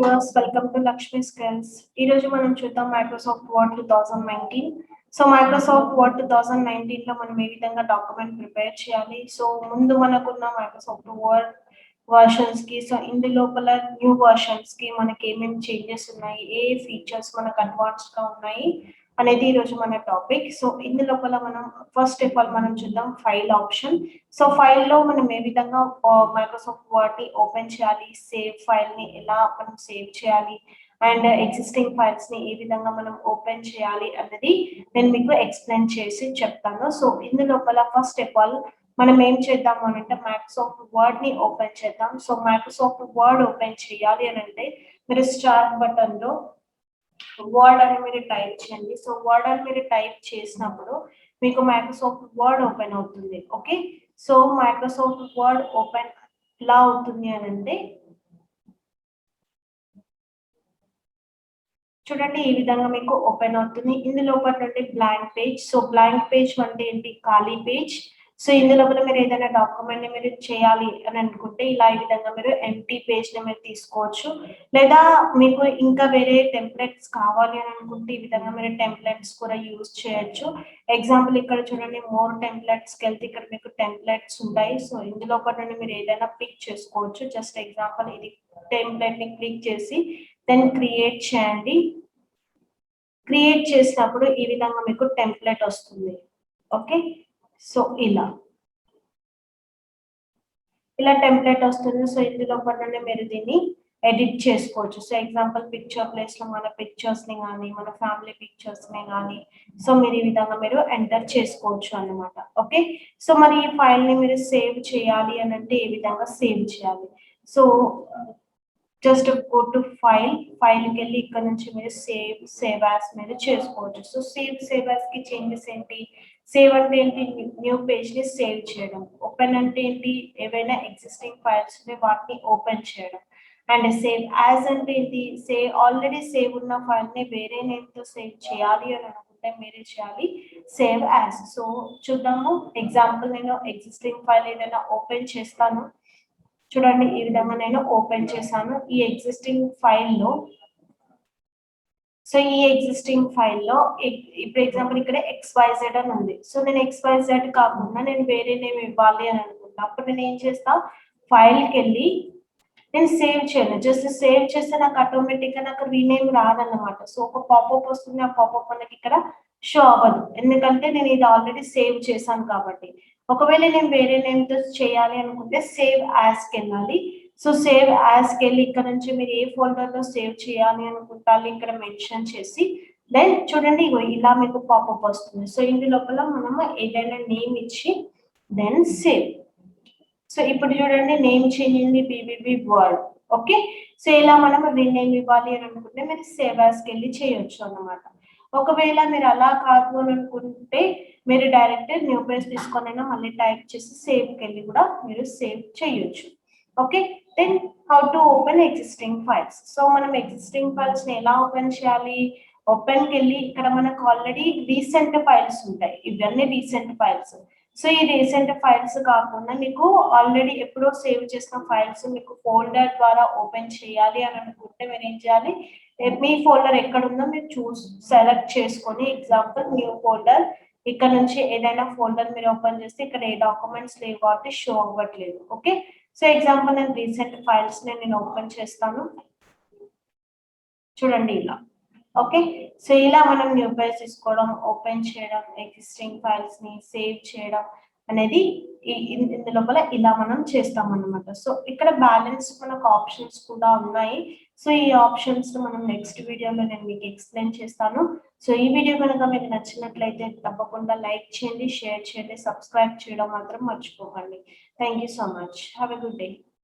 viewers, welcome to Lakshmi Skills. ఈ రోజు మనం చూద్దాం Microsoft word 2019. So Microsoft word 2019 లో మనం ఏ విధంగా డాక్యుమెంట్ ప్రిపేర్ చేయాలి. సో ముందు మనకున్న మైక్రోసాఫ్ట్ వర్డ్ వర్షన్స్ కి సో ఇందు లోపల న్యూ వర్షన్స్ కి మనకి ఏమేమి చేంజెస్ ఉన్నాయి, ఏ ఫీచర్స్ మనకు అడ్వాన్స్డ్ గా ఉన్నాయి అనేది ఈ రోజు మన టాపిక్. సో ఇందు లోపల మనం ఫస్ట్ ఆఫ్ ఆల్ మనం చూద్దాం ఫైల్ ఆప్షన్. సో ఫైల్ లో మనం ఏ విధంగా మైక్రోసాఫ్ట్ వర్డ్ ని ఓపెన్ చేయాలి, సేవ్ ఫైల్ ని ఎలా మనం సేవ్ చేయాలి అండ్ ఎగ్జిస్టింగ్ ఫైల్స్ ని ఏ విధంగా మనం ఓపెన్ చేయాలి అన్నది నేను మీకు ఎక్స్ప్లెయిన్ చేసి చెప్తాను. సో ఇందు లోపల ఫస్ట్ ఆఫ్ ఆల్ మనం ఏం చేద్దాం అంటే మైక్రోసాఫ్ట్ వర్డ్ ని ఓపెన్ చేద్దాం. సో మైక్రోసాఫ్ట్ వర్డ్ ఓపెన్ చేయాలి అని అంటే మీరు స్టార్ట్ బటన్ లో వర్డ్ అని మీరు టైప్ చేయండి. సో వర్డ్ అని మీరు టైప్ చేసినప్పుడు మీకు మైక్రోసాఫ్ట్ వర్డ్ ఓపెన్ అవుతుంది. Okay, so Microsoft word open ఎలా అవుతుంది అని అంటే చూడండి, ఈ విధంగా మీకు ఓపెన్ అవుతుంది. ఇందులో నుండి blank page. So blank page అంటే ఏంటి, ఖాళీ పేజ్. సో ఇందులో మీరు ఏదైనా డాక్యుమెంట్ ని మీరు చేయాలి అని అనుకుంటే ఇలా ఈ విధంగా మీరు ఎంటీ పేజ్ ని మీరు తీసుకోవచ్చు, లేదా మీకు ఇంకా వేరే టెంప్లెట్స్ కావాలి అని అనుకుంటే ఈ విధంగా మీరు టెంప్లెట్స్ కూడా యూజ్ చేయొచ్చు. ఎగ్జాంపుల్ ఇక్కడ చూడండి, మోర్ టెంప్లెట్స్ కి వెళ్తే ఇక్కడ మీకు టెంప్లెట్స్ ఉంటాయి. సో ఇందులో నుండి మీరు ఏదైనా పిక్ చేసుకోవచ్చు. జస్ట్ ఎగ్జాంపుల్ ఇది టెంప్లెట్ ని క్లిక్ చేసి దెన్ క్రియేట్ చేయండి. క్రియేట్ చేసినప్పుడు ఈ విధంగా మీకు టెంప్లెట్ వస్తుంది. ఓకే, సో ఇలా టెంప్లెట్ వస్తుంది. సో ఇందులో నుండి మీరు దీన్ని ఎడిట్ చేసుకోవచ్చు. సో ఎగ్జాంపుల్ పిక్చర్ ప్లేస్ లో మన పిక్చర్స్ ని కానీ మన ఫ్యామిలీ పిక్చర్స్ ని కానీ సో మీరు ఈ విధంగా మీరు ఎంటర్ చేసుకోవచ్చు అన్నమాట. ఓకే, సో మరి ఈ ఫైల్ ని మీరు సేవ్ చేయాలి అని అంటే ఏ విధంగా సేవ్ చేయాలి. So just go to file కి వెళ్ళి ఇక్కడ నుంచి మీరు సేవ్ యాస్ మీరు చేసుకోవచ్చు. సో సేవ్ యాస్ కి చేంజెస్ ఏంటి, సేవ్ అంటే ఏంటి, న్యూ పేజ్ ని సేవ్ చేయడం. ఓపెన్ అంటే ఏంటి, ఏవైనా ఎగ్జిస్టింగ్ ఫైల్స్ వాటిని ఓపెన్ చేయడం. అండ్ సేవ్ యాజ్ అంటే ఏంటి, ఆల్రెడీ సేవ్ ఉన్న ఫైల్ ని వేరే నేమ్ తో సేవ్ చేయాలి అని అనుకుంటే మీరే చేయాలి సేవ్ యాజ్. సో చూద్దాము, ఎగ్జాంపుల్ నేను ఎగ్జిస్టింగ్ ఫైల్ ఏదైనా ఓపెన్ చేస్తాను. చూడండి, ఈ విధంగా నేను ఓపెన్ చేశాను ఈ ఎగ్జిస్టింగ్ ఫైల్లో. సో ఈ ఎగ్జిస్టింగ్ ఫైల్లో ఇప్పుడు ఎగ్జాంపుల్ ఇక్కడ XYZ అని ఉంది. సో నేను XYZ కాకుండా నేను వేరే నేమ్ ఇవ్వాలి అని అనుకుంటా. అప్పుడు నేను ఏం చేస్తా, ఫైల్కి వెళ్ళి నేను సేవ్ చేయను. జస్ట్ సేవ్ చేస్తే నాకు ఆటోమేటిక్ గా నాకు రీనేమ్ రాదన్నమాట. సో ఒక పాపప్ వస్తుంది, ఆ పాపప్ మనకి ఇక్కడ షో అవ్వదు, ఎందుకంటే నేను ఇది ఆల్రెడీ సేవ్ చేశాను కాబట్టి. ఒకవేళ నేను వేరే నేమ్ తో చేయాలి అనుకుంటే సేవ్ యాజ్ కి వెళ్ళాలి. సో సేవ్ యాజ్ కి వెళ్ళి ఇక్కడ నుంచి మీరు ఏ ఫోల్డర్ లో సేవ్ చేయాలి అనుకుంటారు ఇక్కడ మెన్షన్ చేసి దెన్ చూడండి ఇలా మీకు పాపప్ వస్తుంది. సో ఇందు లోపల మనము ఏదైనా నేమ్ ఇచ్చి దెన్ సేవ్. సో ఇప్పుడు చూడండి నేమ్ చేంజ్ అయింది BBB వర్డ్. ఓకే, సో ఇలా మనం రీనేమ్ ఇవ్వాలి అని అనుకుంటే మీరు సేవ్ యాజ్ కి వెళ్ళి చేయొచ్చు అన్నమాట. ఒకవేళ మీరు అలా కాదు అని అనుకుంటే మీరు డైరెక్ట్ న్యూ పేజ్ తీసుకొనైనా మళ్ళీ టైప్ చేసి సేవ్ కి వెళ్ళి కూడా మీరు సేవ్ చేయొచ్చు. Okay, then how to open existing files. So మనం ఎగ్జిస్టింగ్ ఫైల్స్ ని ఎలా ఓపెన్ చేయాలి, ఓపెన్ కి వెళ్ళి ఇక్కడ మనకు ఆల్రెడీ రీసెంట్ ఫైల్స్ ఉంటాయి, ఇవన్నీ రీసెంట్ ఫైల్స్. సో ఈ రీసెంట్ ఫైల్స్ కాకుండా మీకు ఆల్రెడీ ఎప్పుడో సేవ్ చేసిన ఫైల్స్ మీకు ఫోల్డర్ ద్వారా ఓపెన్ చేయాలి అని అనుకుంటే మీరు ఏం చేయాలి, మీ ఫోల్డర్ ఎక్కడ ఉందో మీరు సెలెక్ట్ చేసుకొని ఎగ్జాంపుల్ న్యూ ఫోల్డర్, ఇక్కడ నుంచి ఏదైనా ఫోల్డర్ మీరు ఓపెన్ చేస్తే ఇక్కడ ఏ డాక్యుమెంట్స్ లేవు కాబట్టి షో అవ్వట్లేదు. ఓకే, సో ఎగ్జాంపుల్ నేను రీసెంట్ ఫైల్స్ నేను ఓపెన్ చేస్తాను. చూడండి ఇలా. ఓకే, సో ఇలా మనం న్యూ పేజ్ తీసుకోవడం, ఓపెన్ చేయడం, ఎగ్జిస్టింగ్ ఫైల్స్ ని సేవ్ చేయడం అనేది ఇందు లోపల ఇలా మనం చేస్తాం అన్నమాట. సో ఇక్కడ బ్యాలెన్స్ మనకు ఆప్షన్స్ కూడా ఉన్నాయి. సో ఈ ఆప్షన్స్ మనం నెక్స్ట్ వీడియోలో నేను మీకు ఎక్స్ప్లెయిన్ చేస్తాను. సో ఈ వీడియో కనుక మీకు నచ్చినట్లయితే తప్పకుండా లైక్ చేయండి, షేర్ చేయండి, సబ్స్క్రైబ్ చేయడం మాత్రం మర్చిపోకండి. Thank you so much. Have a good day.